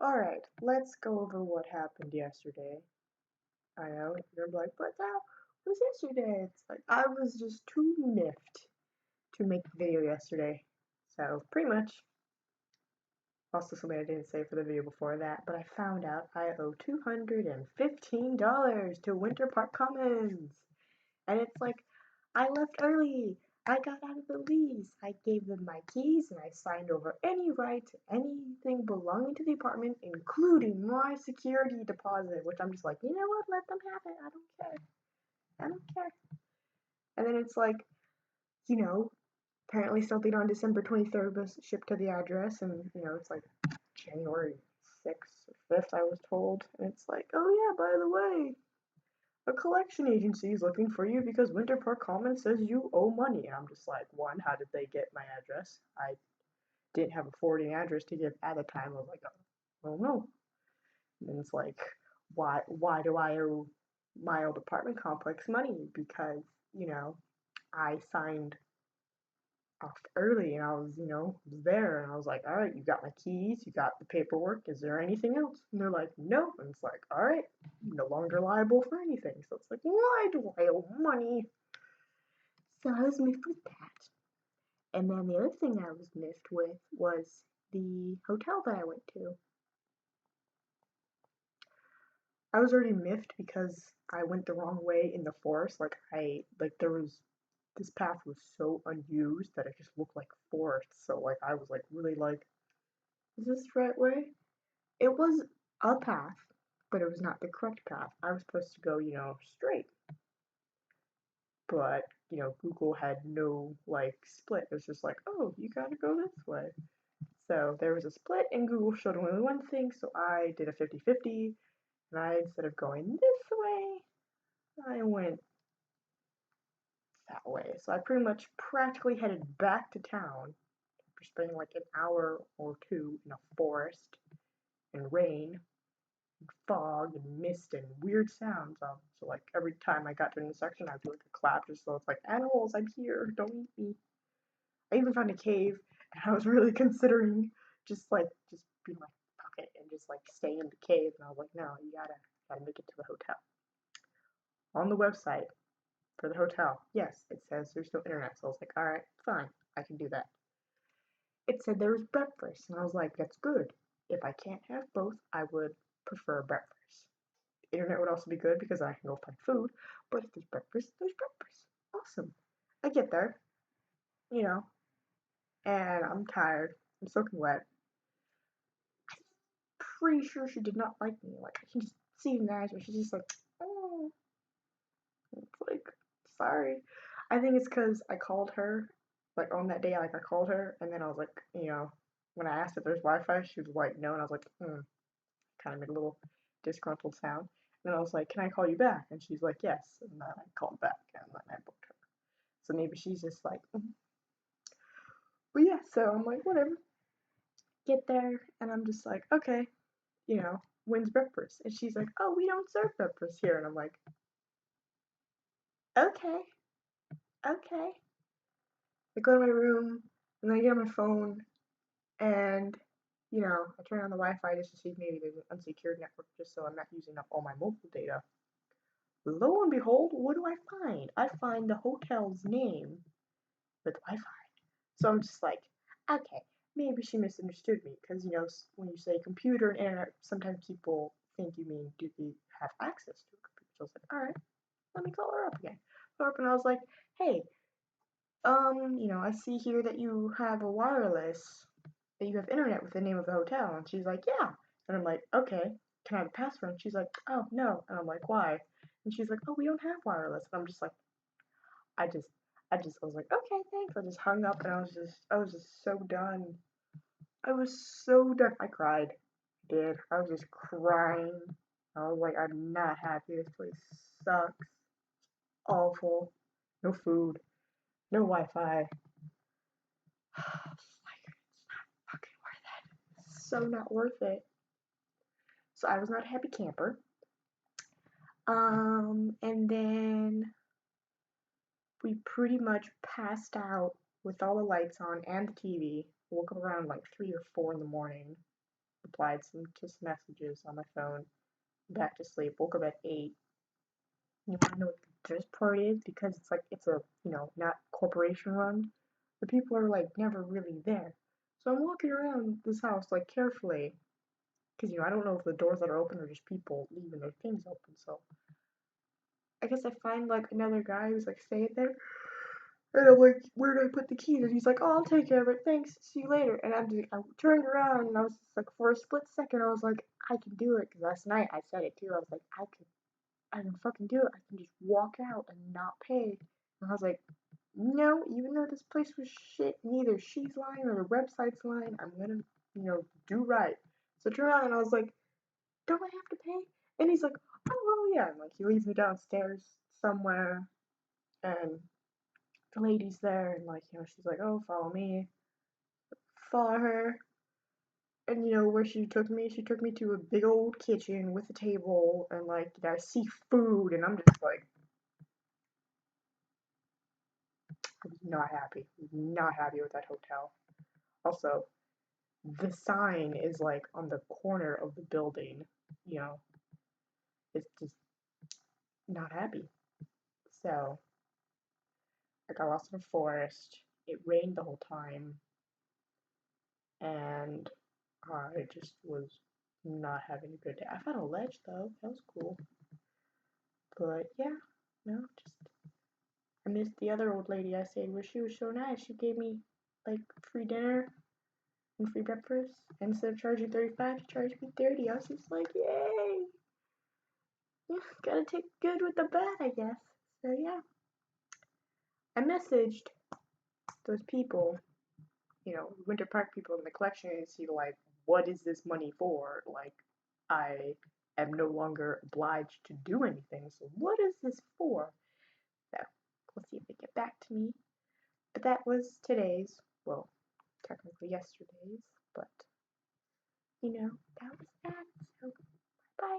Alright, let's go over what happened yesterday. I know, you're like, but that was yesterday. It's like, I was just too miffed to make the video yesterday. So, pretty much, also something I didn't say for the video before that, but I found out I owe $215 to Winter Park Commons. And it's like, I left early. I got out of the lease. I gave them my keys and I signed over any rights, anything belonging to the apartment, including my security deposit, which I'm just like, you know what? Let them have it. I don't care. I don't care. And then it's like, you know, apparently something on December 23rd was shipped to the address, and, it's like January 6th or 5th, I was told. And it's like, oh yeah, by the way, a collection agency is looking for you because Winter Park Commons says you owe money. And I'm just like, one, how did they get my address? I didn't have a forwarding address to give at the time. I was like, oh no. And it's like, why do I owe my old apartment complex money? Because, I signed off early and I was, was there and I was like, all right, you got my keys, you got the paperwork, is there anything else? And they're like, no. And it's like, all right, I'm no longer liable for anything. So it's like, why do I owe money? So I was miffed with that. And then the other thing I was miffed with was the hotel that I went to. I was already miffed because I went the wrong way in the forest. This path was so unused that it just looked like forest. So like I was like really like, is this the right way? It was a path, but it was not the correct path. I was supposed to go, straight. But, Google had no like split. It was just like, oh, you gotta go this way. So there was a split and Google showed only one thing, so I did a 50-50, and instead of going this way, I went that way. So I pretty much practically headed back to town after spending like an hour or two in a forest and rain and fog and mist and weird sounds. So like every time I got to an intersection, I'd do like a clap just so it's like, animals, I'm here, don't eat me. I even found a cave, and I was really considering just be in my pocket and just like stay in the cave. And I was like, no, you gotta make it to the hotel. On the website for the hotel, yes, it says there's no internet. So I was like, all right, fine, I can do that. It said there was breakfast, and I was like, that's good. If I can't have both, I would prefer breakfast. Internet would also be good because I can go find food. But if there's breakfast, there's breakfast. Awesome. I get there, you know, and I'm tired. I'm soaking wet. Pretty sure she did not like me. Like I can just see in the eyes where she's just like, oh, it's like sorry. I think it's because I called her like on that day. Like I called her, and then I was like, when I asked if there's Wi-Fi, she was like, no, and I was like, kind of made a little disgruntled sound. And then I was like, can I call you back? And she's like, yes. And then I called back, and then I booked her. So maybe she's just like, But yeah. So I'm like, whatever. Get there, and I'm just like, okay, when's breakfast? And she's like, oh, we don't serve breakfast here. And I'm like, okay, okay. I go to my room, and then I get on my phone, and, I turn on the Wi-Fi just to see if maybe there's an unsecured network just so I'm not using up all my mobile data. Lo and behold, what do I find? I find the hotel's name with Wi-Fi. So I'm just like, okay, maybe she misunderstood me because, when you say computer and internet, sometimes people think you mean do you have access to a computer. So I was like, all right, let me call her up again. Call her up and I was like, hey, I see here that you have a wireless, that you have internet with the name of the hotel. And she's like, yeah. And I'm like, okay, can I have a password? And she's like, oh, no. And I'm like, why? And she's like, oh, we don't have wireless. And I'm just like, I just, I was like, okay, thanks. I just hung up and I was just so done. I was so done. I cried. I did. I was just crying. I was like, I'm not happy. This place sucks. Awful. No food. No Wi-Fi. Like, it's not fucking worth it. It's so not worth it. So I was not a happy camper. And then we pretty much passed out with all the lights on and the TV. Woke up around like 3 or 4 in the morning. replied to some messages on my phone, back to sleep, woke up at 8. You wanna know what the best part is? Because it's like it's a, not corporation run. The people are like never really there. So I'm walking around this house like carefully, because I don't know if the doors that are open are just people leaving their things open. So I guess I find like another guy who's like staying there, and I'm like, where do I put the keys? And he's like, oh, I'll take care of it. Thanks. See you later. And I turned around and I was just like, for a split second, I was like, I can do it. Because last night I said it too. I was like, I can fucking do it. I can just walk out and not pay. And I was like, no, even though this place was shit, neither she's lying or the website's lying, I'm gonna, do right. So I turned around and I was like, don't I have to pay? And he's like, oh, well, yeah. And like, he leads me downstairs somewhere, and the lady's there, and like, she's like, oh, follow me. Follow her. And where she took me to a big old kitchen with a table, and like, I see food, and I'm just like, I was not happy. Not happy with that hotel. Also, the sign is like on the corner of the building. You know, it's just not happy. So I got lost in the forest. It rained the whole time, and I just was not having a good day. I found a ledge though. That was cool. But yeah, no, just I missed the other old lady I stayed with. She was so nice. She gave me like free dinner and free breakfast. And instead of charging 35, she charged me 30. I was just like, yay! Yeah, gotta take good with the bad, I guess. So yeah, I messaged those people, Winter Park people in the collection agency, like, what is this money for? Like, I am no longer obliged to do anything. So what is this for? So we'll see if they get back to me. But that was today's, well, technically yesterday's, but that was that. So bye.